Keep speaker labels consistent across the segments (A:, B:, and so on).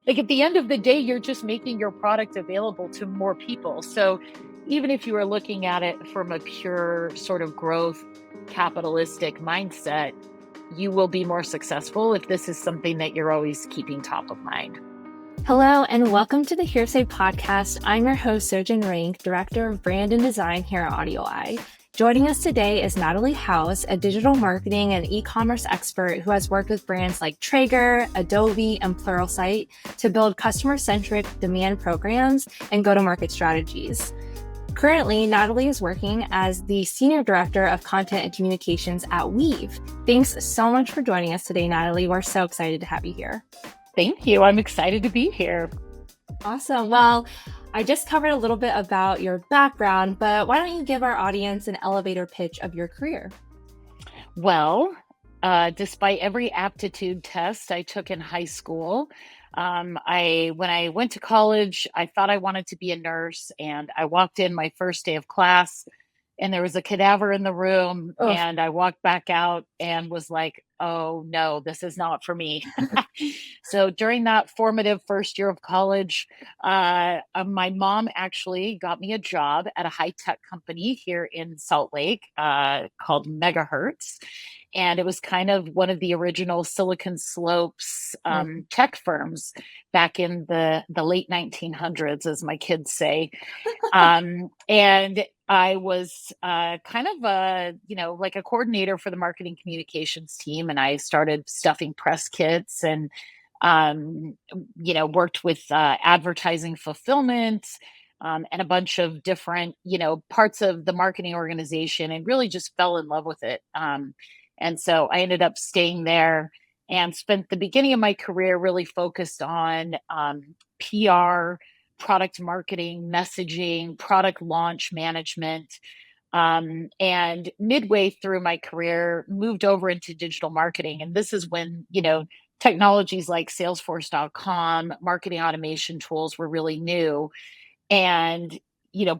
A: like at the end of the day, you're just making your product available to more people. So even if you are looking at it from a pure sort of growth capitalistic mindset, you will be more successful if this is something that you're always keeping top of mind.
B: Hello, and welcome to the HearSay podcast. I'm your host, Sojin, Director of Brand and Design here at AudioEye. Joining us today is Natalie House, a digital marketing and e-commerce expert who has worked with brands like Traeger, Adobe, and Pluralsite to build customer-centric demand programs and go-to-market strategies. Currently, Natalie is working as the Senior Director of Content and Communications at Weave. Thanks so much for joining us today, Natalie. We're so excited to have you here.
A: Thank you. I'm excited to be here.
B: Awesome. Well, I just covered a little bit about your background, but why don't you give our audience an elevator pitch of your career?
A: Well, despite every aptitude test I took in high school, when I went to college, I thought I wanted to be a nurse, and I walked in my first day of class, and there was a cadaver in the room, and I walked back out and was like, "Oh no, this is not for me." So during that formative first year of college, my mom actually got me a job at a high tech company here in Salt Lake called Megahertz. And it was kind of one of the original Silicon Slopes tech firms back in the late 1900s, as my kids say. And I was kind of like a coordinator for the marketing communications team. And I started stuffing press kits and, worked with advertising fulfillment and a bunch of different, parts of the marketing organization, and really just fell in love with it. And so I ended up staying there and spent the beginning of my career really focused on PR, product marketing, messaging, product launch management. And midway through my career, moved over into digital marketing. And this is when, technologies like Salesforce.com, marketing automation tools were really new. And,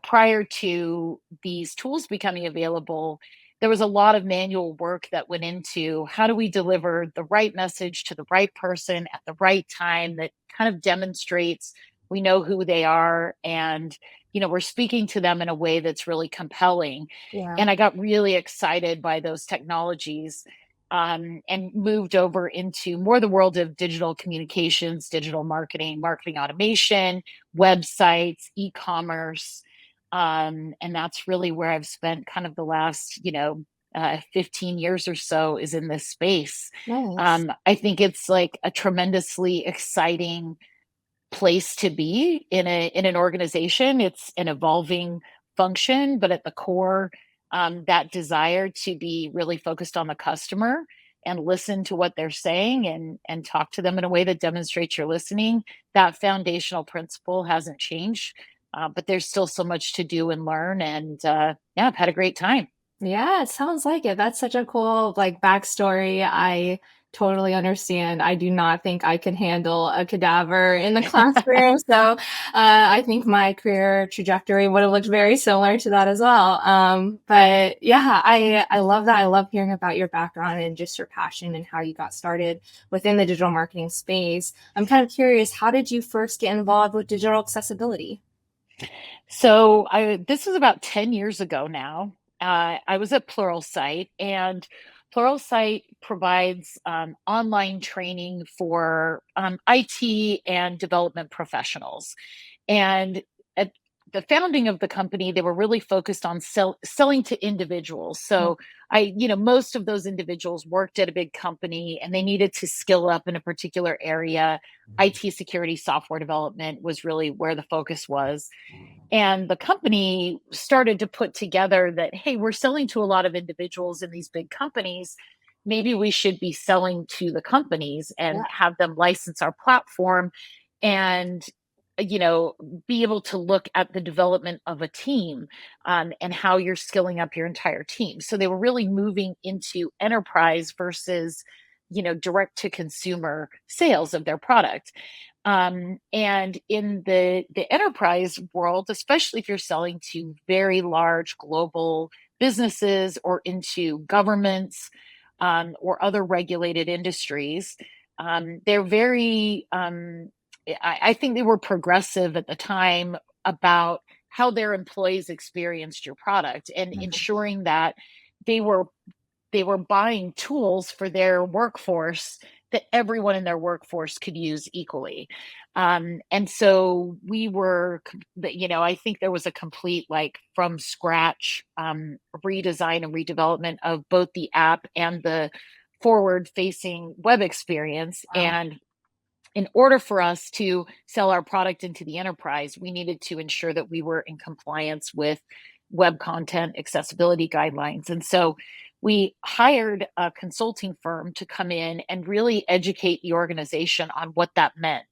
A: prior to these tools becoming available, there was a lot of manual work that went into how do we deliver the right message to the right person at the right time that kind of demonstrates we know who they are, and we're speaking to them in a way that's really compelling.
B: Yeah.
A: And I got really excited by those technologies, and moved over into more the world of digital communications, digital marketing, marketing automation, websites, e-commerce. And that's really where I've spent kind of the last, 15 years or so is in this space.
B: Nice.
A: I think it's like a tremendously exciting place to be in an organization. It's an evolving function, but at the core, that desire to be really focused on the customer and listen to what they're saying and talk to them in a way that demonstrates you're listening. That foundational principle hasn't changed, but there's still so much to do and learn. And yeah, I've had a great time.
B: Yeah, it sounds like it. That's such a cool backstory. I totally understand. I do not think I could handle a cadaver in the classroom. So I think my career trajectory would have looked very similar to that as well. But yeah, I love that. I love hearing about your background and just your passion and how you got started within the digital marketing space. I'm kind of curious, how did you first get involved with digital accessibility?
A: So this was about 10 years ago now. I was at Pluralsite, and Pluralsite provides online training for IT and development professionals. And at the founding of the company, they were really focused on selling to individuals. So most of those individuals worked at a big company and they needed to skill up in a particular area. IT security, software development was really where the focus was. And the company started to put together that, hey, we're selling to a lot of individuals in these big companies. Maybe we should be selling to the companies and have them license our platform and, be able to look at the development of a team, and how you're skilling up your entire team. So they were really moving into enterprise versus, direct to consumer sales of their product. And in the enterprise world, especially if you're selling to very large global businesses or into governments, or other regulated industries, they're very I think they were progressive at the time about how their employees experienced your product and ensuring that they were they were buying tools for their workforce that everyone in their workforce could use equally. And so we were, I think there was a complete, like, from scratch redesign and redevelopment of both the app and the forward facing web experience.
B: Wow.
A: And in order for us to sell our product into the enterprise, we needed to ensure that we were in compliance with web content accessibility guidelines. And so we hired a consulting firm to come in and really educate the organization on what that meant.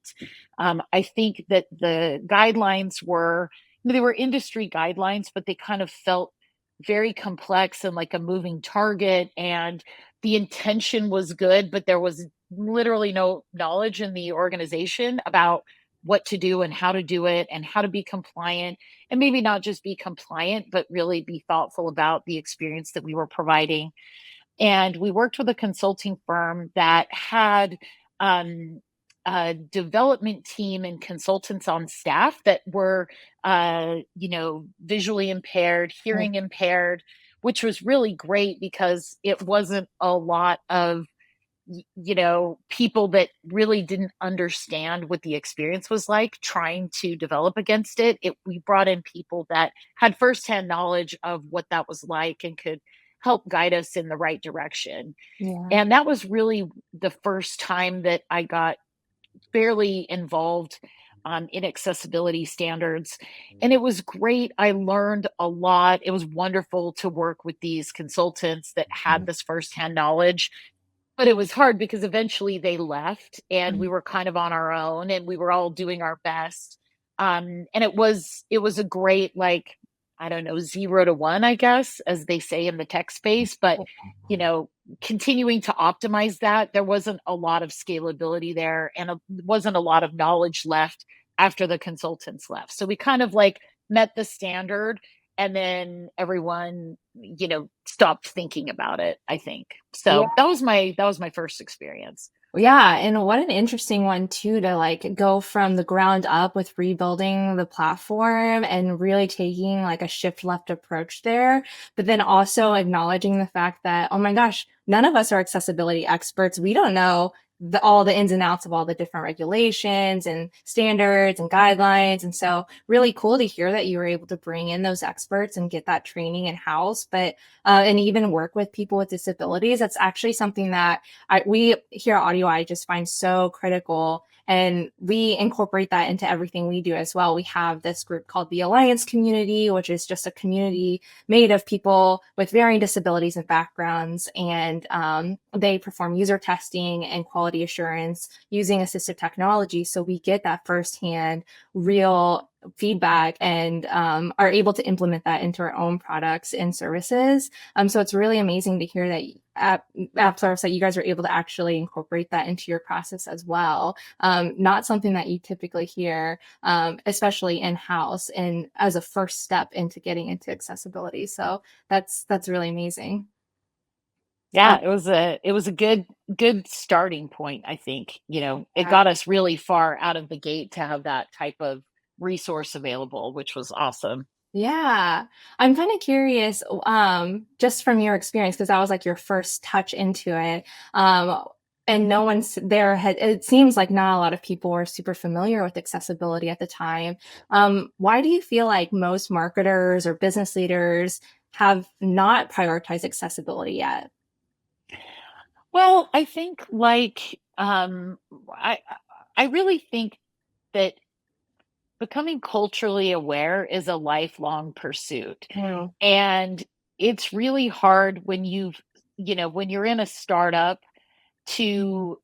A: I think that the guidelines were, they were industry guidelines, but they kind of felt very complex and like a moving target. And the intention was good, but there was literally no knowledge in the organization about what to do and how to do it and how to be compliant, and maybe not just be compliant, but really be thoughtful about the experience that we were providing. And we worked with a consulting firm that had um, a development team and consultants on staff that were, visually impaired, hearing impaired, which was really great because it wasn't a lot of people that really didn't understand what the experience was like trying to develop against it. We brought in people that had firsthand knowledge of what that was like and could help guide us in the right direction.
B: Yeah.
A: And that was really the first time that I got fairly involved in accessibility standards. And it was great. I learned a lot. It was wonderful to work with these consultants that had this firsthand knowledge, but it was hard because eventually they left and we were kind of on our own and we were all doing our best. And it was a great, like, I don't know, 0 to 1, I guess, as they say in the tech space. But, you know, continuing to optimize that, there wasn't a lot of scalability there and wasn't a lot of knowledge left after the consultants left. So we kind of like met the standard, and then everyone, stopped thinking about it, I think. So that was my first experience.
B: Yeah, and what an interesting one too, to like go from the ground up with rebuilding the platform and really taking like a shift left approach there, but then also acknowledging the fact that, oh my gosh, none of us are accessibility experts. We don't know all the ins and outs of all the different regulations and standards and guidelines. And so really cool to hear that you were able to bring in those experts and get that training in house, but and even work with people with disabilities. That's actually something that we here at AudioEye just find so critical, and we incorporate that into everything we do as well. We have this group called the Alliance Community, which is just a community made of people with varying disabilities and backgrounds, and they perform user testing and quality assurance using assistive technology. So we get that firsthand, real feedback and are able to implement that into our own products and services. So it's really amazing to hear that at Pluralsite, you guys are able to actually incorporate that into your process as well. Not something that you typically hear, especially in-house and as a first step into getting into accessibility. So that's really amazing.
A: Yeah, it was a good starting point, I think. It
B: Yeah.
A: got us really far out of the gate to have that type of resource available, which was awesome.
B: Yeah. I'm kind of curious, just from your experience, because that was like your first touch into it. And no one's there it seems like not a lot of people were super familiar with accessibility at the time. Why do you feel like most marketers or business leaders have not prioritized accessibility yet?
A: Well, I think, like, I I really think that becoming culturally aware is a lifelong pursuit.
B: Mm,
A: And it's really hard when when you're in a startup to,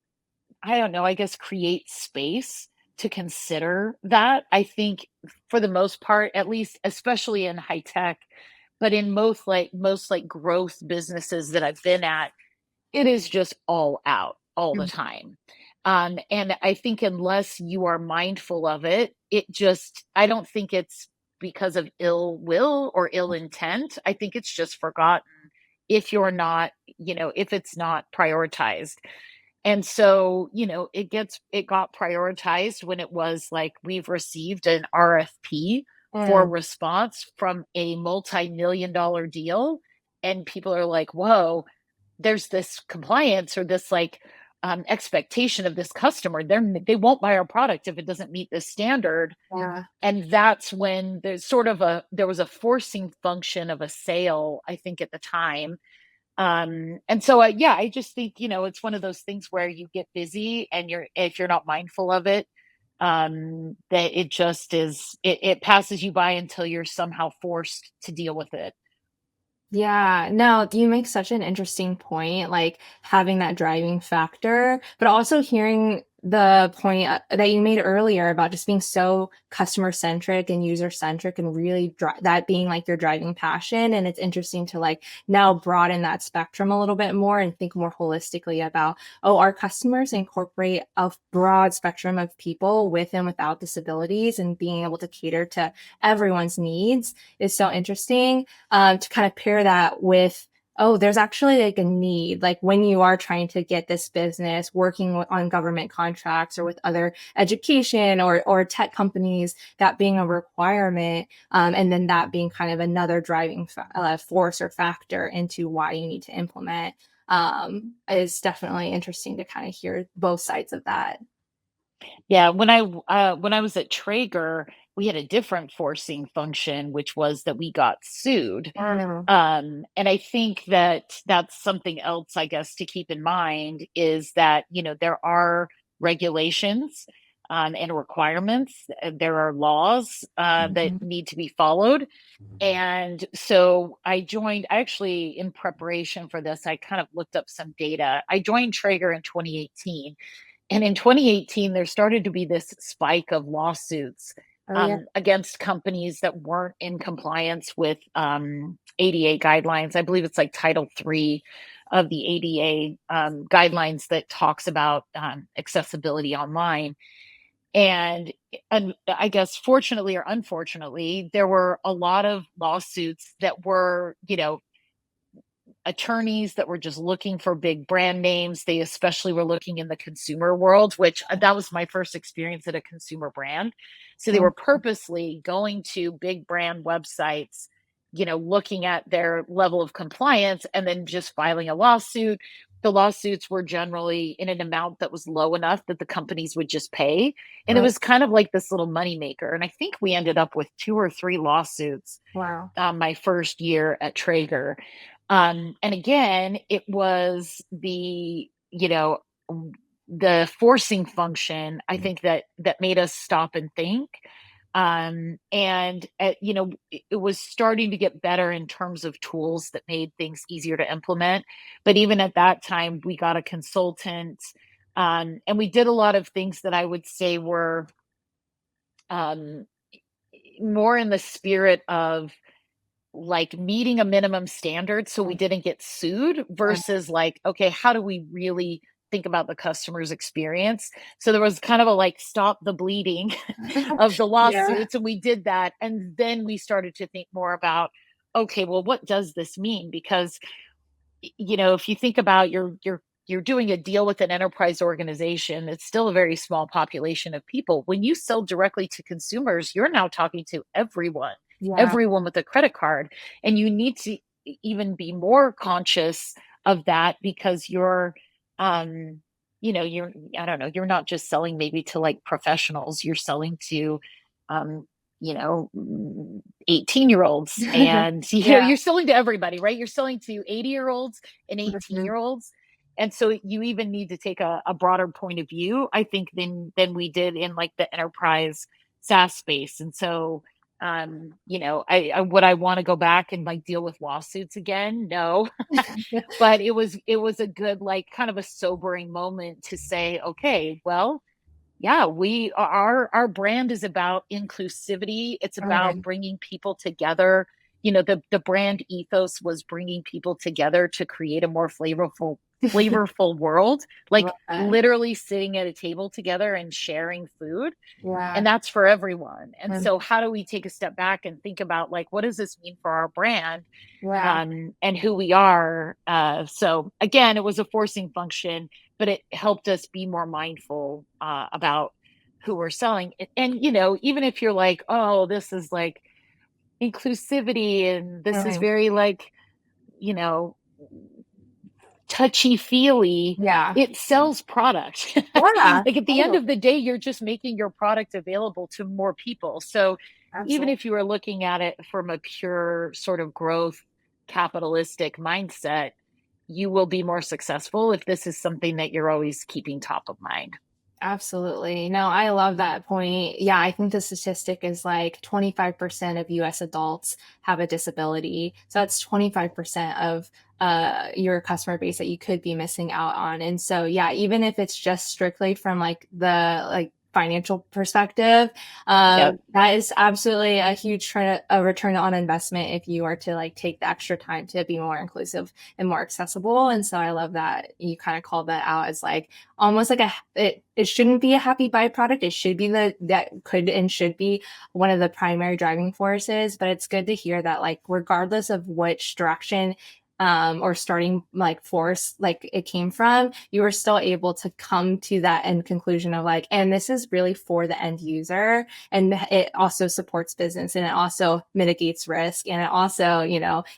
A: I don't know, I guess, create space to consider that. I think for the most part, at least, especially in high tech, but in most like growth businesses that I've been at, it is just all out all the
B: mm,
A: time. And I think unless you are mindful of it, I don't think it's because of ill will or ill intent. I think it's just forgotten if you're not, if it's not prioritized. And so, it got prioritized when it was like we've received an RFP for
B: Mm,
A: response from a multi-million-dollar deal. And people are like, whoa, there's this compliance or this like expectation of this customer. They won't buy our product if it doesn't meet this standard.
B: yeah.
A: And that's when there was a forcing function of a sale, I think, at the time. And so yeah, I just think, it's one of those things where you get busy and if you're not mindful of it, that it just it passes you by until you're somehow forced to deal with it.
B: Yeah, no, you make such an interesting point, like having that driving factor, but also hearing the point that you made earlier about just being so customer centric and user centric and really that being like your driving passion. And it's interesting to like now broaden that spectrum a little bit more and think more holistically about, oh, our customers incorporate a broad spectrum of people with and without disabilities, and being able to cater to everyone's needs is so interesting, to kind of pair that with, oh, there's actually like a need, like when you are trying to get this business working on government contracts or with other education or tech companies, that being a requirement, and then that being kind of another driving force or factor into why you need to implement, is definitely interesting to kind of hear both sides of that.
A: Yeah, when I was at Traeger, we had a different forcing function, which was that we got sued.
B: Mm,
A: And I think that that's something else, I guess, to keep in mind is that, there are regulations and requirements. There are laws that
B: mhm.
A: need to be followed. And so I actually, in preparation for this, I kind of looked up some data. I joined Traeger in 2018. And in 2018, there started to be this spike of lawsuits
B: Oh yeah.
A: against companies that weren't in compliance with ADA guidelines. I believe it's like Title III of the ADA guidelines that talks about accessibility online. And I guess, fortunately or unfortunately, there were a lot of lawsuits that were, attorneys that were just looking for big brand names. They especially were looking in the consumer world, which that was my first experience at a consumer brand. So they
B: Mm,
A: were purposely going to big brand websites, looking at their level of compliance and then just filing a lawsuit. The lawsuits were generally in an amount that was low enough that the companies would just pay. And it
B: right.
A: was kind of like this little moneymaker. And I think we ended up with two or three lawsuits
B: Wow.
A: my first year at Traeger. And again, it was the forcing function, I think, that made us stop and think. And it was starting to get better in terms of tools that made things easier to implement. But even at that time, we got a consultant, and we did a lot of things that I would say were um, more in the spirit of like meeting a minimum standard so we didn't get sued versus like, okay, how do we really think about the customer's experience? So there was kind of a like stop the bleeding of the
B: Yeah.
A: lawsuits, and we did that. And then we started to think more about, okay, well, what does this mean? Because if you think about you're doing a deal with an enterprise organization, it's still a very small population of people. When you sell directly to consumers, you're now talking to everyone,
B: Yeah.
A: everyone with a credit card. And you need to even be more conscious of that because um, you're, I don't know, you're not just selling maybe to like professionals, you're selling to, um, you know, 18-year-olds, and
B: Yeah.
A: you're selling to everybody, right? You're selling to 80-year-olds and 18
B: Mhm.
A: year olds. And so you even need to take a broader point of view, I think, than we did in like the enterprise SaaS space. And so I would I want to go back and like deal with lawsuits again? No. But it was a good, like, kind of a sobering moment to say, okay, well, yeah, our brand is about inclusivity. It's about
B: Mm,
A: bringing people together. The brand ethos was bringing people together to create a more flavorful world,
B: love
A: like
B: that.
A: literally sitting at a table together and sharing food.
B: Yeah.
A: And that's for everyone. And
B: Mm,
A: so how do we take a step back and think about, like, what does this mean for our brand,
B: yeah.
A: and who we are? So again, it was a forcing function, but it helped us be more mindful about who we're selling. And, even if you're like, oh, this is like inclusivity and this is
B: Right.
A: very like, you know, touchy feely,
B: Yeah.
A: it sells product.
B: Yeah.
A: Like at the end
B: Totally.
A: of the day, you're just making your product available to more people. So even
B: Absolutely.
A: if you are looking at it from a pure sort of growth capitalistic mindset, you will be more successful if this is something that you're always keeping top of mind.
B: Absolutely. No, I love that point. Yeah, I think the statistic is like 25% of US adults have a disability. So that's 25% of your customer base that you could be missing out on. And so, yeah, even if it's just strictly from like the financial perspective,
A: Yep.
B: that is absolutely a huge a return on investment if you are to like take the extra time to be more inclusive and more accessible. And so I love that you kind of called that out as like almost like it shouldn't be a happy byproduct. It should be that could and should be one of the primary driving forces. But it's good to hear that like regardless of which direction or starting like force like it came from, you were still able to come to that end conclusion of like, and this is really for the end user, and it also supports business, and it also mitigates risk, and it also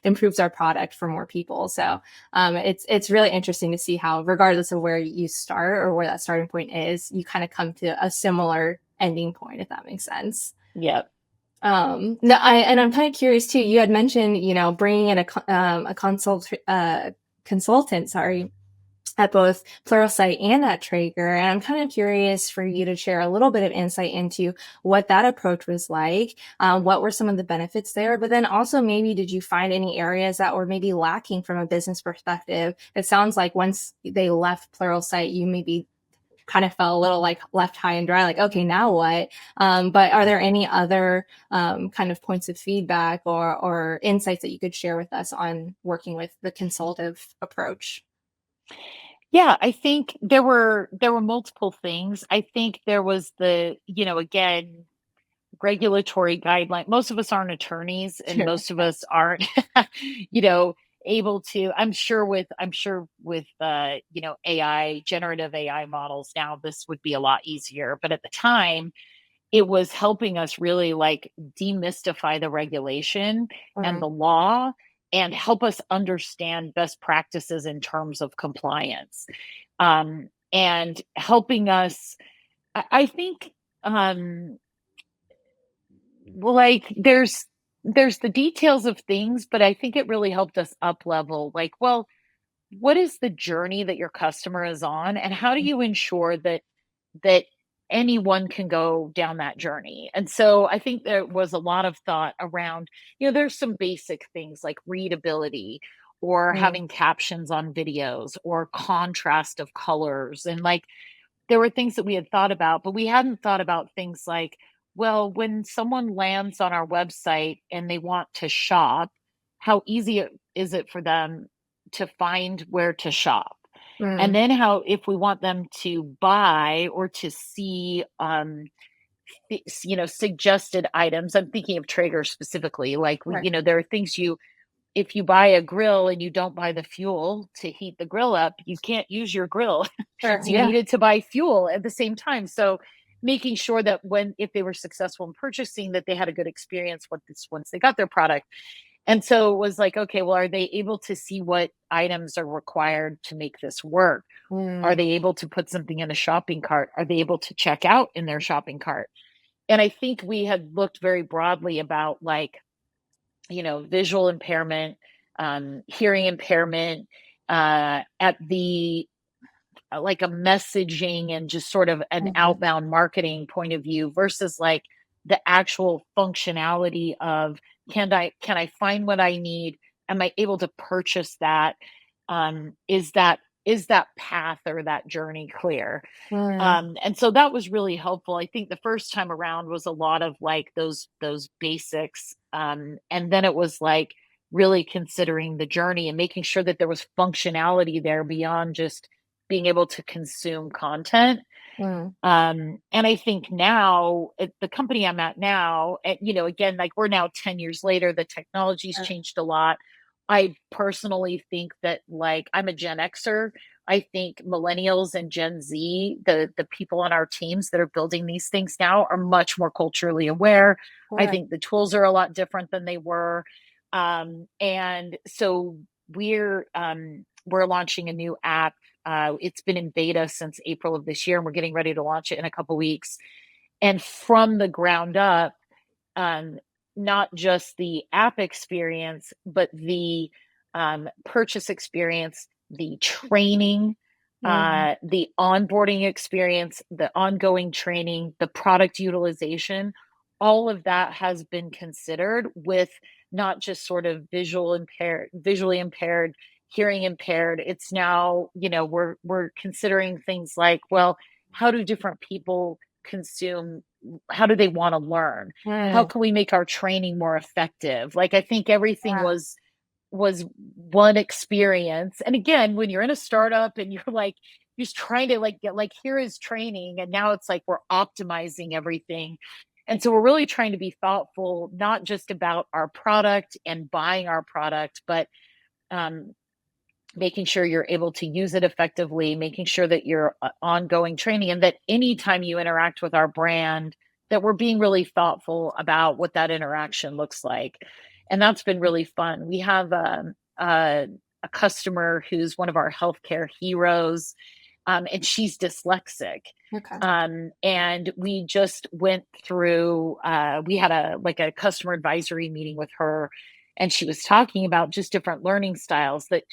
B: improves our product for more people. So it's really interesting to see how, regardless of where you start or where that starting point is, you kind of come to a similar ending point, if that makes sense.
A: Yep.
B: No, I'm kind of curious too. You had mentioned, bringing in consultant, sorry, at both Pluralsight and at Traeger. And I'm kind of curious for you to share a little bit of insight into what that approach was like. What were some of the benefits there? But then also maybe did you find any areas that were maybe lacking from a business perspective? It sounds like once they left Pluralsight, you maybe kind of felt a little like left high and dry, like, okay, now what? But are there any other kind of points of feedback or insights that you could share with us on working with the consultative approach?
A: Yeah, I think there were multiple things. I think there was again, regulatory guideline. Most of us aren't attorneys and
B: Sure.
A: most of us aren't, you know, able to. I'm sure with AI, generative AI models now, this would be a lot easier. But at the time, it was helping us really like demystify the regulation and
B: Mm,
A: the law and help us understand best practices in terms of compliance. And helping us, I think, well, like there's the details of things, but I think it really helped us up level. Like, well, what is the journey that your customer is on, and how do you ensure that anyone can go down that journey? And so I think there was a lot of thought around, there's some basic things like readability or
B: mm,
A: having captions on videos or contrast of colors. And like there were things that we had thought about, but we hadn't thought about things like, well, when someone lands on our website and they want to shop, how easy is it for them to find where to shop? And
B: mm,
A: then how, if we want them to buy or to see, suggested items. I'm thinking of Traeger specifically. Like
B: right.
A: there are things if you buy a grill and you don't buy the fuel to heat the grill up, you can't use your grill.
B: Sure.
A: So you
B: Yeah.
A: needed to buy fuel at the same time. So making sure that if they were successful in purchasing, that they had a good experience once they got their product. And so it was like, okay, well, are they able to see what items are required to make this work? Are
B: Mm,
A: they able to put something in a shopping cart? Are they able to check out in their shopping cart? And I think we had looked very broadly about like, visual impairment, hearing impairment, at the like a messaging and just sort of an
B: mhm,
A: outbound marketing point of view versus like the actual functionality of can I find what I need? Am I able to purchase that? Is that path or that journey clear?
B: mm,
A: And so that was really helpful. I think the first time around was a lot of like those basics. And then it was like really considering the journey and making sure that there was functionality there beyond just being able to consume content.
B: mm,
A: And I think now at the company I'm at now, again, like we're now 10 years later, the technology's
B: sure.
A: changed a lot. I personally think that like I'm a Gen Xer. I think millennials and Gen Z, the people on our teams that are building these things now, are much more culturally aware. I
B: Correct.
A: think the tools are a lot different than they were. And so we're launching a new app. It's been in beta since April of this year, and we're getting ready to launch it in a couple weeks. And from the ground up, um, not just the app experience, but the purchase experience, the training,
B: Mhm.
A: the onboarding experience, the ongoing training, the product utilization, all of that has been considered with not just sort of visually impaired, hearing impaired. It's now, we're considering things like, well, how do different people consume, how do they want to learn? How
B: Mm,
A: can we make our training more effective? Like, I think everything
B: yeah.
A: was one experience. And again, when you're in a startup and you're like just trying to like get like, here is training, and now it's like we're optimizing everything. And so we're really trying to be thoughtful, not just about our product and buying our product, but um, making sure you're able to use it effectively, making sure that you're ongoing training, and that anytime you interact with our brand, that we're being really thoughtful about what that interaction looks like. And that's been really fun. We have a customer who's one of our healthcare heroes, and she's dyslexic.
B: Okay.
A: And we just went through, we had a customer advisory meeting with her, and she was talking about just different learning styles that,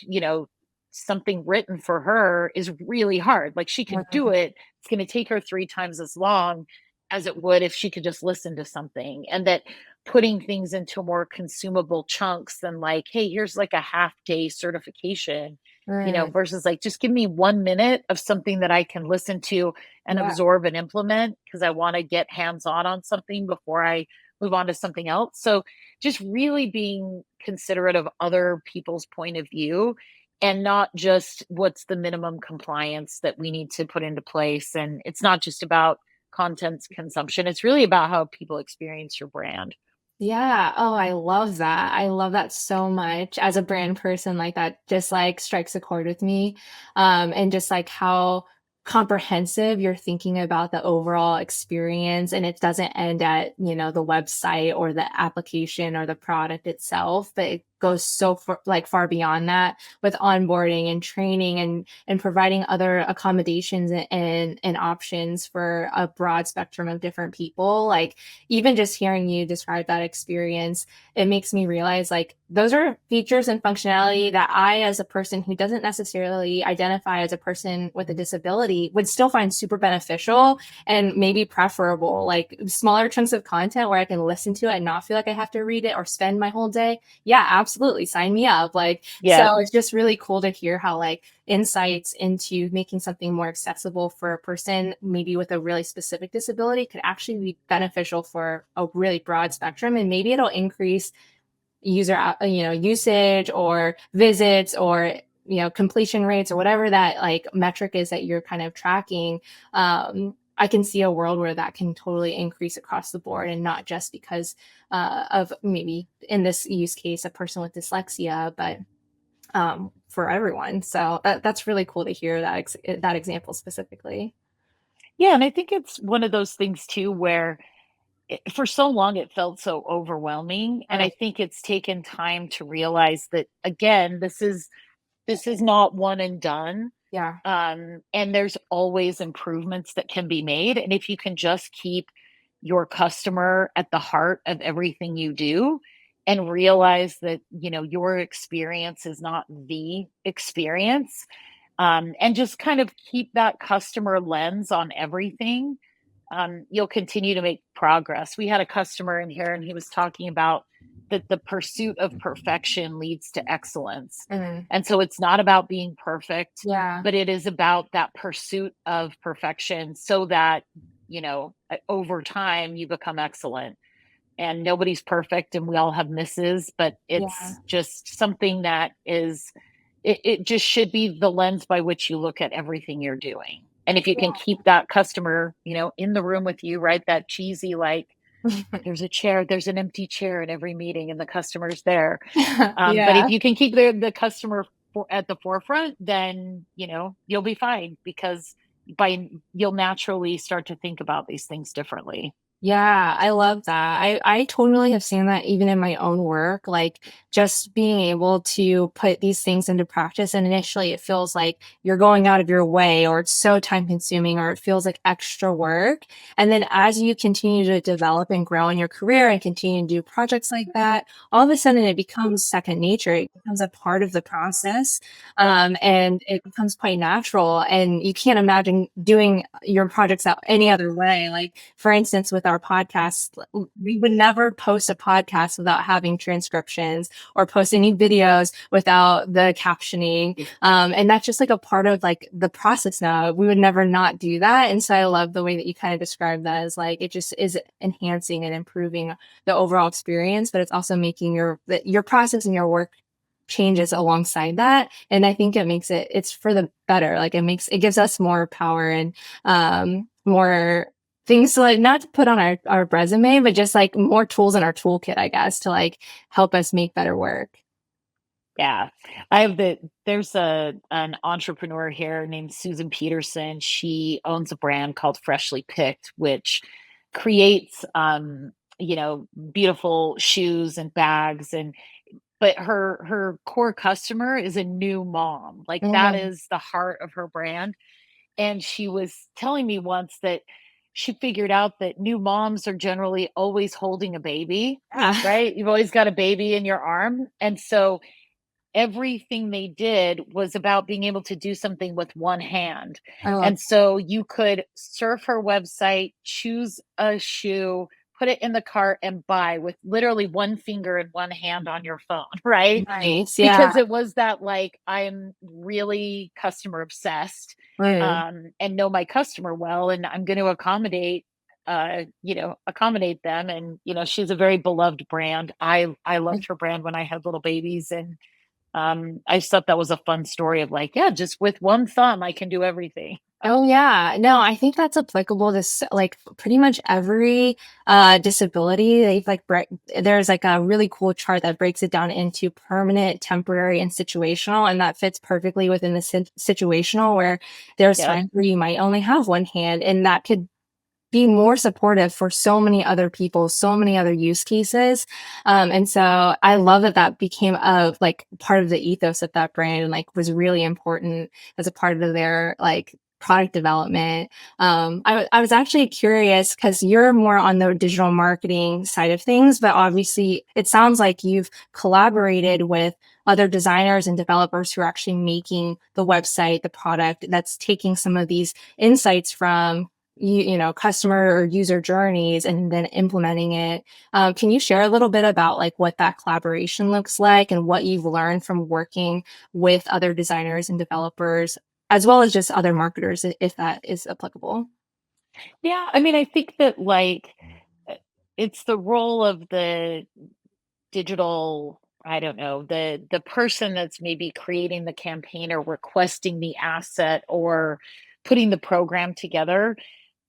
A: something written for her is really hard. Like, she could do
B: Mhm.
A: it. It's going to take her 3 times as long as it would if she could just listen to something. And that putting things into more consumable chunks than like, hey, here's like a half day certification,
B: Mm,
A: versus like, just give me 1 minute of something that I can listen to and
B: yeah.
A: absorb and implement, because I want to get hands on something before I move on to something else. So just really being considerate of other people's point of view, and not just what's the minimum compliance that we need to put into place. And it's not just about content consumption, it's really about how people experience your brand.
B: Yeah. Oh, I love that. I love that so much. As a brand person, like that just like strikes a chord with me. And just like how comprehensive you're thinking about the overall experience. And it doesn't end at, the website or the application or the product itself, but it goes so far, like far beyond that with onboarding and training and providing other accommodations and options for a broad spectrum of different people. Like even just hearing you describe that experience, it makes me realize like those are features and functionality that I, as a person who doesn't necessarily identify as a person with a disability, would still find super beneficial and maybe preferable. Like smaller chunks of content where I can listen to it and not feel like I have to read it or spend my whole day. Yeah, absolutely. Sign me up. Like,
A: Yeah.
B: so it's just really cool to hear how like insights into making something more accessible for a person maybe with a really specific disability could actually be beneficial for a really broad spectrum, and maybe it'll increase user usage or visits or completion rates or whatever that like metric is that you're kind of tracking. I can see a world where that can totally increase across the board, and not just because of maybe in this use case a person with dyslexia, but for everyone. So that's really cool to hear that that example specifically.
A: Yeah, and I think it's one of those things too where for so long it felt so overwhelming, and I
B: Mm,
A: think it's taken time to realize that, again, this is not one and done.
B: yeah,
A: And there's always improvements that can be made. And if you can just keep your customer at the heart of everything you do, and realize that, your experience is not the experience, and just kind of keep that customer lens on everything, you'll continue to make progress. We had a customer in here, and he was talking about that the pursuit of perfection leads to excellence.
B: mm,
A: And so it's not about being perfect,
B: yeah,
A: but it is about that pursuit of perfection, so that, over time you become excellent. And nobody's perfect, and we all have misses, but
B: yeah,
A: it's just something that it just should be the lens by which you look at everything you're doing. And if you can keep that customer, in the room with you, right? That cheesy, like, there's an empty chair at every meeting and the customer's there. But if
B: yeah,
A: you can keep the customer at the forefront, then you'll be fine, because you'll naturally start to think about these things differently.
B: Yeah, I love that. I totally have seen that even in my own work, like just being able to put these things into practice. And initially it feels like you're going out of your way, or it's so time consuming, or it feels like extra work. And then as you continue to develop and grow in your career and continue to do projects like that, all of a sudden it becomes second nature. It becomes a part of the process. And it becomes quite natural. And you can't imagine doing your projects out any other way. Like, for instance, with our podcast, we would never post a podcast without having transcriptions, or post any videos without the captioning. And that's just like a part of like the process now. We would never not do that. And so I love the way that you kind of describe that, as like it just is enhancing and improving the overall experience, but it's also making your process and your work changes alongside that. And I think it's for the better. Like it gives us more power and more things to like, not to put on our resume, but just like more tools in our toolkit, I guess, to like help us make better work.
A: Yeah. There's an entrepreneur here named Susan Peterson. She owns a brand called Freshly Picked, which creates beautiful shoes and bags, and but her core customer is a new mom. Like, that
B: Mm.
A: is the heart of her brand. And she was telling me once that she figured out that new moms are generally always holding a baby,
B: Yeah.
A: right? You've always got a baby in your arm. And so everything they did was about being able to do something with one hand.
B: I love
A: And so you could surf her website, choose a shoe, put it in the cart, and buy with literally one finger and one hand on your phone, right?
B: nice. Yeah.
A: Because it was that, like, I'm really customer obsessed,
B: Mm.
A: and know my customer well, and I'm going to accommodate them. And she's a very beloved brand. I loved her brand when I had little babies. And I just thought that was a fun story of, like, yeah, just with one thumb, I can do everything.
B: Oh yeah. No, I think that's applicable to like pretty much every disability. They've like there's like a really cool chart that breaks it down into permanent, temporary, and situational, and that fits perfectly within the situational, where there's
A: Yep.
B: times where you might only have one hand, and that could be more supportive for so many other people, so many other use cases. And so I love that that became a like part of the ethos of that brand, and like was really important as a part of their like product development. I was actually curious because you're more on the digital marketing side of things, but obviously it sounds like you've collaborated with other designers and developers who are actually making the website, the product that's taking some of these insights from customer or user journeys and then implementing it. Can you share a little bit about like what that collaboration looks like and what you've learned from working with other designers and developers, as well as just other marketers, if that is applicable?
A: Yeah, I mean, I think that, like, uh, it's the role of the digital, I don't know, the person that's maybe creating the campaign or requesting the asset or putting the program together,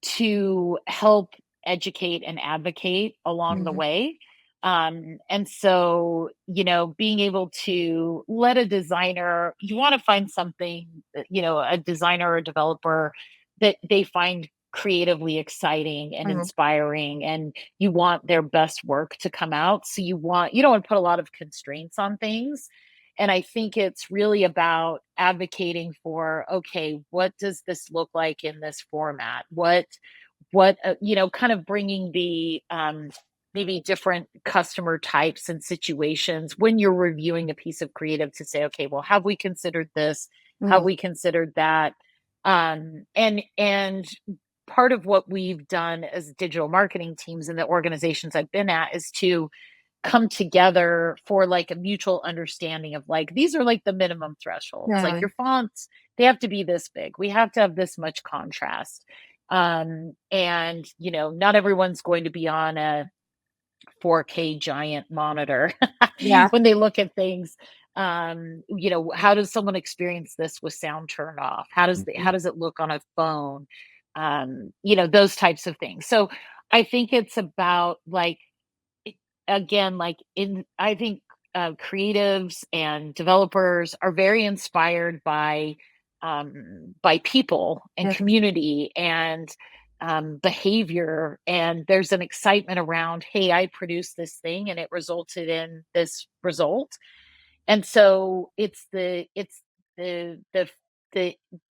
A: to help educate and advocate along the
B: Mhm.
A: way. And so, being able to let a designer, you want to find something, a designer or a developer that they find creatively exciting and
B: Mhm.
A: inspiring, and you want their best work to come out. So you don't want to put a lot of constraints on things. And I think it's really about advocating for, okay, what does this look like in this format? Kind of bringing the maybe different customer types and situations when you're reviewing a piece of creative, to say, okay, well, have we considered this? Have
B: Mhm.
A: we considered that? And part of what we've done as digital marketing teams in the organizations I've been at is to come together for, like, a mutual understanding of, like, these are like the minimum thresholds. Like,
B: Yeah.
A: your fonts, they have to be this big. We have to have this much contrast. And not everyone's going to be on a 4K giant monitor
B: Yeah.
A: when they look at things. How does someone experience this with sound turned off? How does it look on a phone? Those types of things. So I think it's about, like, again, like, in I think creatives and developers are very inspired by people and
B: Yes.
A: community and behavior. And there's an excitement around, hey, I produced this thing and it resulted in this result. And so it's the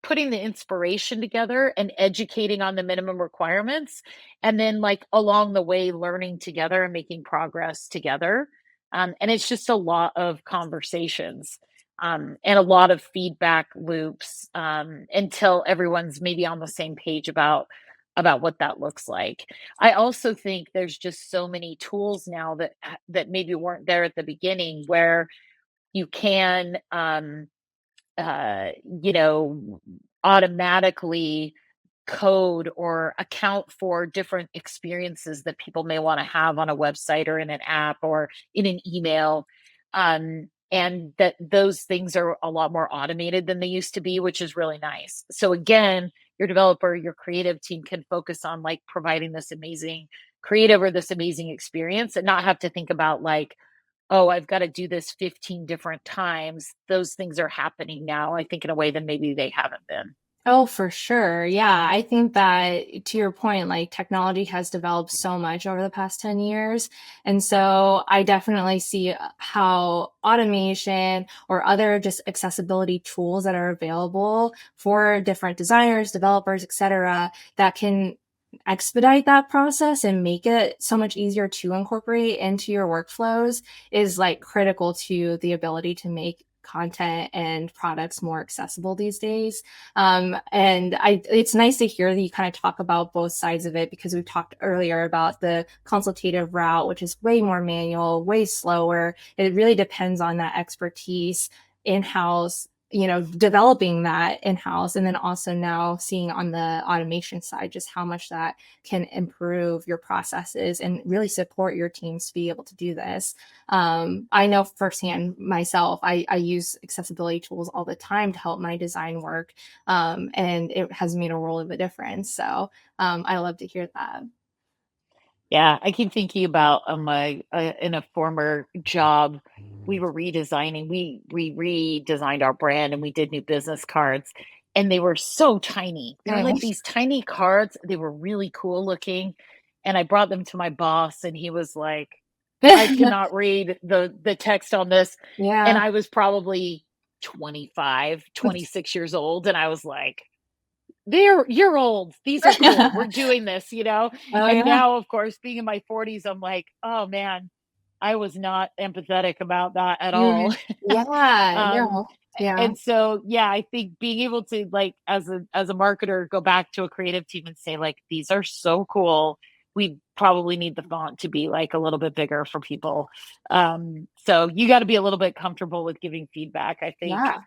A: putting the inspiration together and educating on the minimum requirements, and then like along the way learning together and making progress together. And it's just a lot of conversations, and a lot of feedback loops, until everyone's maybe on the same page about what that looks like. I also think there's just so many tools now that maybe weren't there at the beginning, where you can, you know, automatically code or account for different experiences that people may want to have on a website or in an app or in an email. And that those things are a lot more automated than they used to be, which is really nice. So again, your developer, your creative team can focus on like providing this amazing creative or this amazing experience, and not have to think about like, oh, I've got to do this 15 different times. Those things are happening now, I think, in a way that maybe they haven't been.
B: Oh, for sure. Yeah. I think that to your point, like technology has developed so much over the past 10 years. And so I definitely see how automation or other just accessibility tools that are available for different designers, developers, etc., that can expedite that process and make it so much easier to incorporate into your workflows is like critical to the ability to make content and products more accessible these days. It's nice to hear that you kind of talk about both sides of it, because we talked earlier about the consultative route, which is way more manual, way slower. It really depends on that expertise in-house, developing that in-house, and then also now seeing on the automation side just how much that can improve your processes and really support your teams to be able to do this. I know firsthand myself, I use accessibility tools all the time to help my design work, and it has made a world of a difference. So I love to hear that.
A: Yeah, I keep thinking about my in a former job, we were redesigning. We redesigned our brand and we did new business cards, and they were so tiny. They were like these tiny cards. They were really cool looking, and I brought them to my boss, and he was like, "I cannot read the text on this," and
B: Yeah.
A: I was probably 25, 26 years old, and I was like, you're old. These are cool. We're doing this, you know?
B: Oh
A: And
B: yeah.
A: now, of course, being in my 40s, I'm like, oh man, I was not empathetic about that at all.
B: Mm, yeah.
A: um,
B: No. Yeah.
A: and so, yeah, I think being able to like as a marketer, go back to a creative team and say, like, these are so cool. We probably need the font to be like a little bit bigger for people. So you got to be a little bit comfortable with giving feedback, I think,
B: Yeah.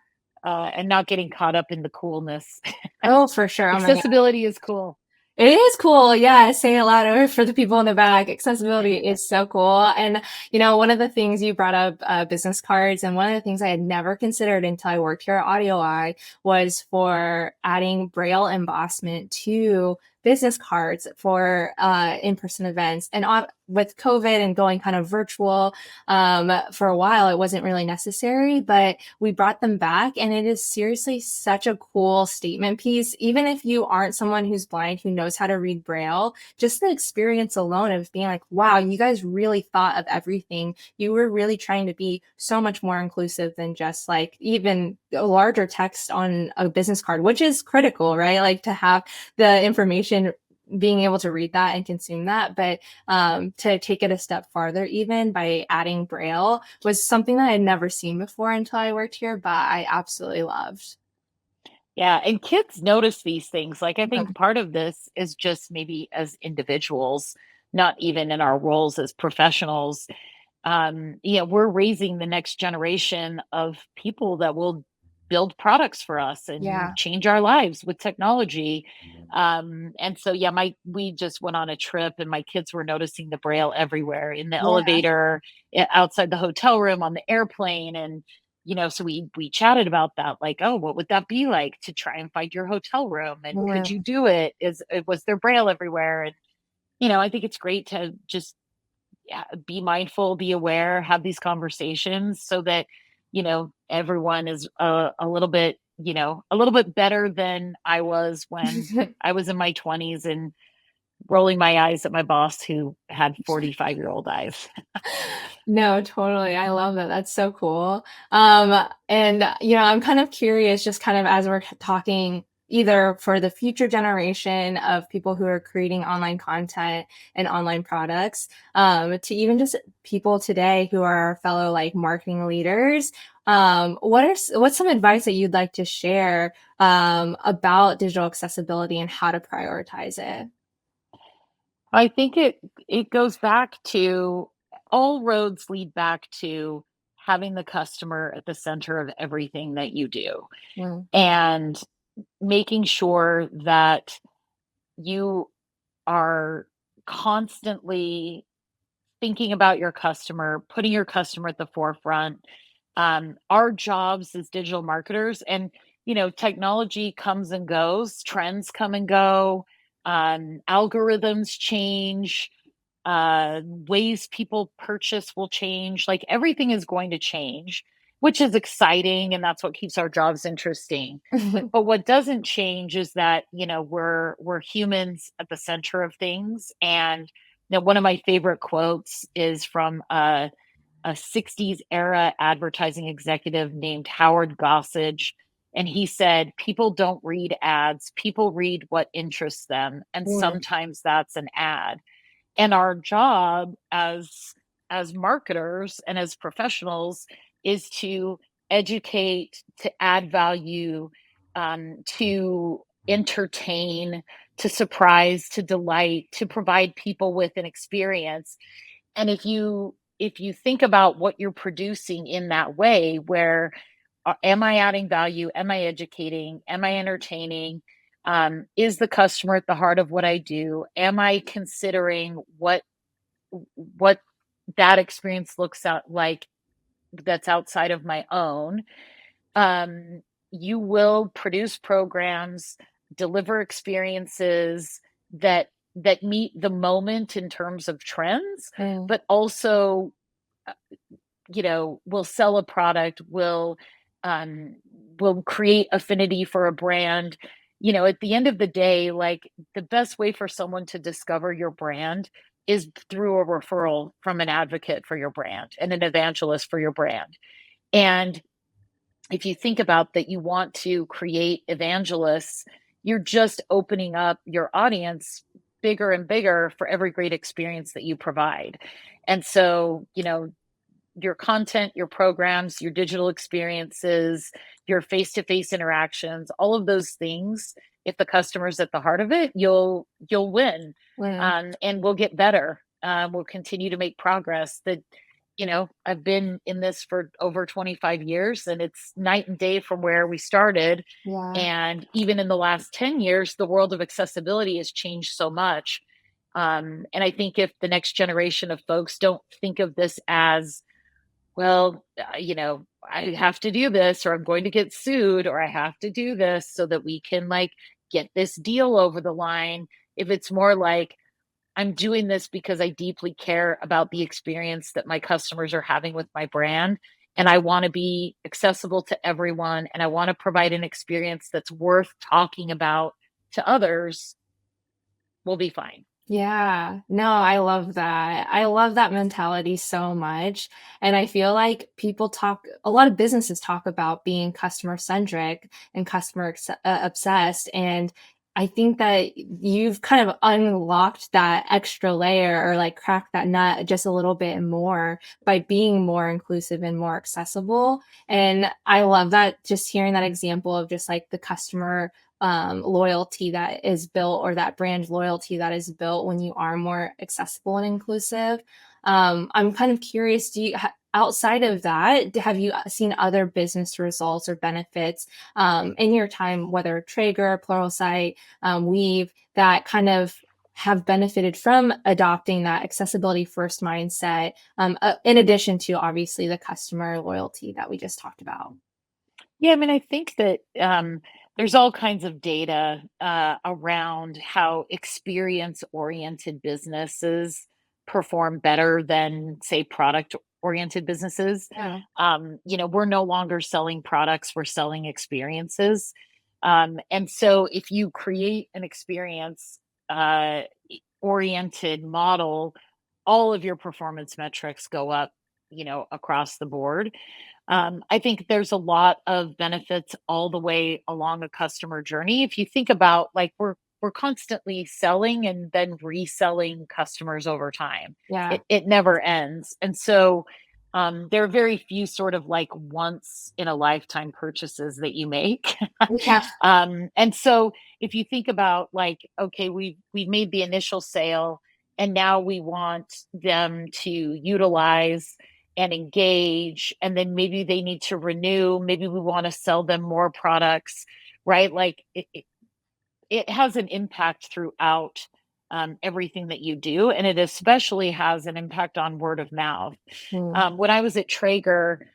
A: and not getting caught up in the coolness.
B: Oh, for sure. Oh my God.
A: Accessibility is cool.
B: It is cool. Yeah, say it louder for the people in the back. Accessibility is so cool. And, one of the things you brought up, business cards, and one of the things I had never considered until I worked here at AudioEye was for adding Braille embossment to business cards for in-person events. And with COVID and going kind of virtual for a while, it wasn't really necessary, but we brought them back, and it is seriously such a cool statement piece. Even if you aren't someone who's blind who knows how to read Braille, just the experience alone of being like, wow, you guys really thought of everything. You were really trying to be so much more inclusive than just like even a larger text on a business card, which is critical, right? Like to have the information, being able to read that and consume that. But to take it a step farther, even by adding Braille, was something that I'd never seen before until I worked here, but I absolutely loved.
A: Yeah, and kids notice these things. Like, I
B: Mhm.
A: think part of this is just maybe as individuals, not even in our roles as professionals. We're raising the next generation of people that will build products for us and
B: Yeah.
A: change our lives with technology. And so, yeah, my we just went on a trip, and my kids were noticing the braille everywhere, in the
B: Yeah.
A: elevator, outside the hotel room, on the airplane. And so we chatted about that, like, oh, what would that be like to try and find your hotel room, and could you do it? Was there braille everywhere? And I think it's great to just be mindful, be aware, have these conversations so that, everyone is a little bit, a little bit better than I was when I was in my 20s and rolling my eyes at my boss who had 45-year-old eyes.
B: No, totally. I love that. That's so cool. And I'm kind of curious, just kind of as we're talking, either for the future generation of people who are creating online content and online products, to even just people today who are fellow like marketing leaders. What's some advice that you'd like to share about digital accessibility and how to prioritize it?
A: I think it goes back to all roads lead back to having the customer at the center of everything that you do
B: Mm,
A: and making sure that you are constantly thinking about your customer, putting your customer at the forefront. Our jobs as digital marketers, and technology comes and goes, trends come and go, algorithms change, ways people purchase will change. Like everything is going to change, which is exciting, and that's what keeps our jobs interesting.
B: mm.
A: But what doesn't change is that, we're humans at the center of things. And one of my favorite quotes is from a 60s era advertising executive named Howard Gossage. And he said, people don't read ads, people read what interests them. And sometimes that's an ad. And our job as marketers and as professionals is to educate, to add value, to entertain, to surprise, to delight, to provide people with an experience. And if you think about what you're producing in that way, where am I adding value? Am I educating? Am I entertaining? Is the customer at the heart of what I do? Am I considering what that experience looks out like that's outside of my own? Um, you will produce programs, deliver experiences that meet the moment in terms of trends,
B: Mm,
A: but also will sell a product, um will create affinity for a brand. At the end of the day, like the best way for someone to discover your brand is through a referral from an advocate for your brand and an evangelist for your brand. And if you think about that, you want to create evangelists, you're just opening up your audience bigger and bigger for every great experience that you provide. And so, your content, your programs, your digital experiences, your face-to-face interactions, all of those things, if the customer's at the heart of it, you'll win,
B: mm.
A: and we'll get better. We'll continue to make progress. I've been in this for over 25 years, and it's night and day from where we started.
B: Yeah.
A: And even in the last 10 years, the world of accessibility has changed so much. And I think if the next generation of folks don't think of this as, well, I have to do this, or I'm going to get sued, or I have to do this so that we can like get this deal over the line. If it's more like, I'm doing this because I deeply care about the experience that my customers are having with my brand, and I want to be accessible to everyone, and I want to provide an experience that's worth talking about to others, we'll be fine.
B: Yeah. No, I love that. I love that mentality so much. And I feel like a lot of businesses talk about being customer centric and obsessed. And I think that you've kind of unlocked that extra layer or like cracked that nut just a little bit more by being more inclusive and more accessible. And I love that, just hearing that example of just like the customer loyalty that is built, or that brand loyalty that is built when you are more accessible and inclusive. I'm kind of curious, outside of that, have you seen other business results or benefits in your time, whether Traeger, Pluralsite, Weave, that kind of have benefited from adopting that accessibility first mindset, in addition to obviously the customer loyalty that we just talked about?
A: Yeah, I mean, I think that there's all kinds of data around how experience oriented businesses perform better than, say, product oriented businesses.
B: Yeah.
A: We're no longer selling products, we're selling experiences. And so if you create an experience uh, oriented model, all of your performance metrics go up, across the board. I think there's a lot of benefits all the way along a customer journey. If you think about, like, we're constantly selling and then reselling customers over time.
B: Yeah.
A: It never ends. And so there are very few sort of like once in a lifetime purchases that you make.
B: Yeah.
A: And so if you think about, like, okay, we've made the initial sale and now we want them to utilize and engage, and then maybe they need to renew, maybe we want to sell them more products, right? Like it has an impact throughout everything that you do, and it especially has an impact on word of mouth.
B: Mm.
A: When I was at Traeger,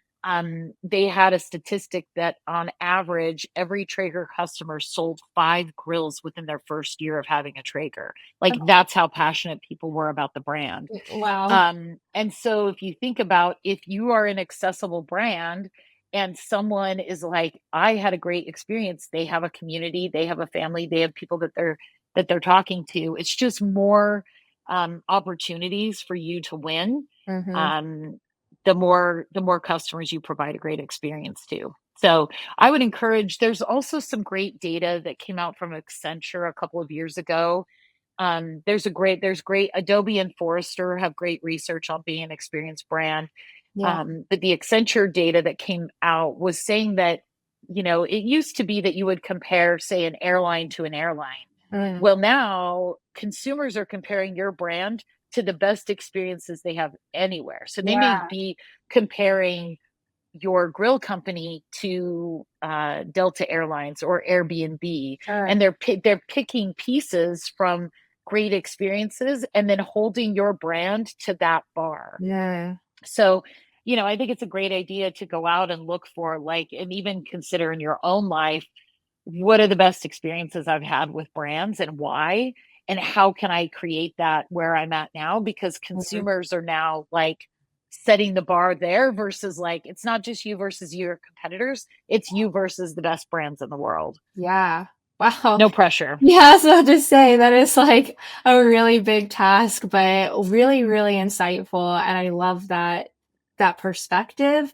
A: they had a statistic that on average, every Traeger customer sold 5 grills within their first year of having a Traeger. Like, that's how passionate people were about the brand.
B: Wow.
A: And so if you think about, if you are an accessible brand and someone is like, I had a great experience, they have a community, they have a family, they have people that they're talking to. It's just more opportunities for you to win.
B: Hmm.
A: Um, the more customers you provide a great experience to. So I would encourage, there's also some great data that came out from Accenture a couple of years ago. There's great Adobe and Forrester have great research on being an experienced brand.
B: Yeah.
A: But the Accenture data that came out was saying that, it used to be that you would compare, say, an airline to an airline.
B: Mm.
A: Well, now consumers are comparing your brand to the best experiences they have anywhere. So they may
B: Yeah.
A: be comparing your grill company to Delta Airlines or Airbnb,
B: Sure.
A: and they're picking pieces from great experiences and then holding your brand to that bar.
B: Yeah.
A: So, I think it's a great idea to go out and look for, like, and even consider in your own life, what are the best experiences I've had with brands and why? And how can I create that where I'm at now? Because
B: Mhm.
A: consumers are now like setting the bar there versus, like, it's not just you versus your competitors, it's you versus the best brands in the world.
B: Yeah. Wow.
A: No pressure.
B: Yeah, so to say that is like a really big task, but really, really insightful. And I love that perspective,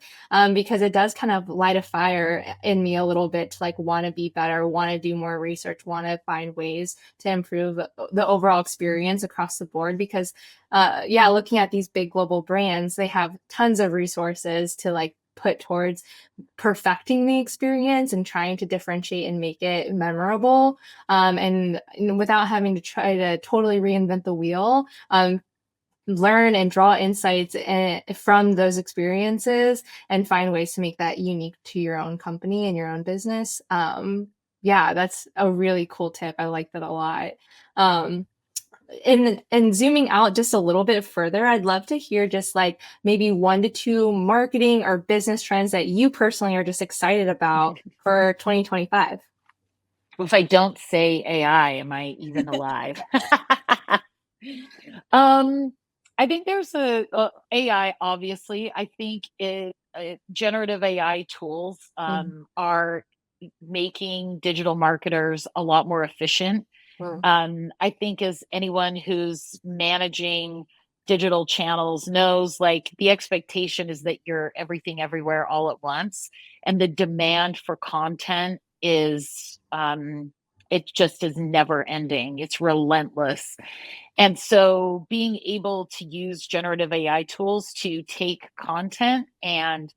B: because it does kind of light a fire in me a little bit to like want to be better, want to do more research, want to find ways to improve the overall experience across the board. Because, yeah, looking at these big global brands, they have tons of resources to like put towards perfecting the experience and trying to differentiate and make it memorable, and without having to try to totally reinvent the wheel, learn and draw insights from those experiences and find ways to make that unique to your own company and your own business. Yeah, that's a really cool tip. I like that a lot. Um, and zooming out just a little bit further, I'd love to hear just like maybe 1 to 2 marketing or business trends that you personally are just excited about for 2025.
A: If I don't say AI, am I even alive? um, I think there's a AI. Obviously, I think generative AI tools
B: Mm.
A: are making digital marketers a lot more efficient.
B: Mm.
A: I think, as anyone who's managing digital channels knows, like, the expectation is that you're everything everywhere all at once, and the demand for content is it just is never ending. It's relentless. And so being able to use generative AI tools to take content and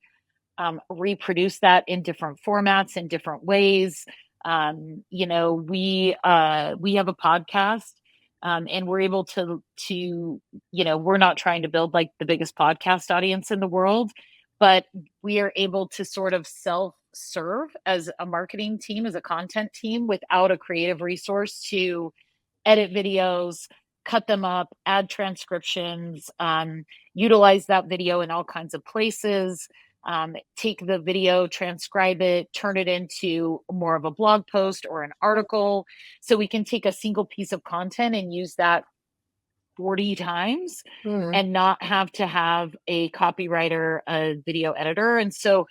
A: reproduce that in different formats in different ways. We have a podcast, and we're able we're not trying to build like the biggest podcast audience in the world, but we are able to sort of self serve as a marketing team, as a content team, without a creative resource to edit videos, cut them up, add transcriptions, utilize that video in all kinds of places, take the video, transcribe it, turn it into more of a blog post or an article. So we can take a single piece of content and use that 40 times
B: Mm.
A: and not have to have a copywriter, a video editor. And so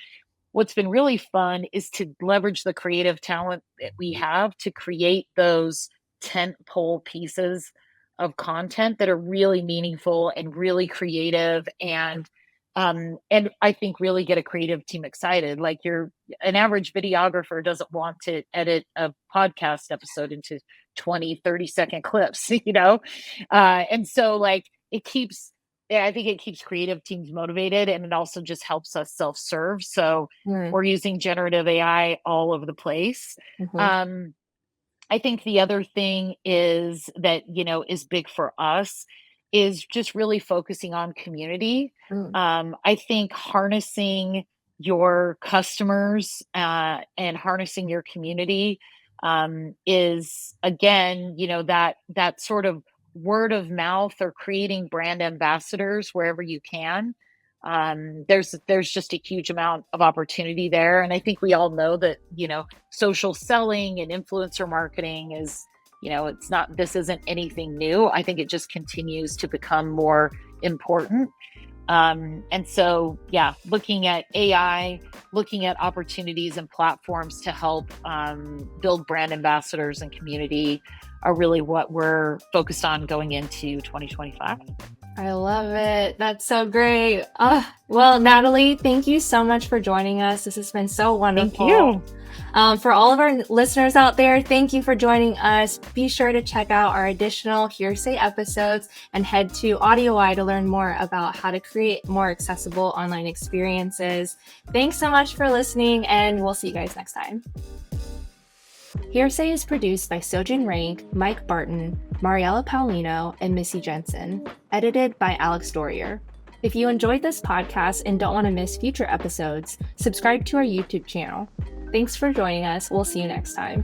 A: what's been really fun is to leverage the creative talent that we have to create those tent pole pieces of content that are really meaningful and really creative and I think really get a creative team excited. Like an average videographer doesn't want to edit a podcast episode into 20, 30 second clips, and so like it keeps yeah, I think it keeps creative teams motivated and it also just helps us self-serve. So
B: Mm.
A: we're using generative AI all over the place.
B: Mhm.
A: Um, I think the other thing is that, is big for us is just really focusing on community.
B: Mm.
A: I think harnessing your customers and harnessing your community is again, that sort of word of mouth or creating brand ambassadors wherever you can. There's just a huge amount of opportunity there, and I think we all know that social selling and influencer marketing is, this isn't anything new. I think it just continues to become more important. And so, yeah, looking at AI, looking at opportunities and platforms to help build brand ambassadors and community are really what we're focused on going into 2025.
B: I love it. That's so great. Well, Natalie, thank you so much for joining us. This has been so wonderful.
A: Thank you.
B: For all of our listeners out there, thank you for joining us. Be sure to check out our additional HearSay episodes and head to AudioEye to learn more about how to create more accessible online experiences. Thanks so much for listening, and we'll see you guys next time. HearSay is produced by Sojin, Mike Barton, Mariella Paulino, and Missy Jensen, edited by Alex Dorrier. If you enjoyed this podcast and don't want to miss future episodes, subscribe to our YouTube channel. Thanks for joining us. We'll see you next time.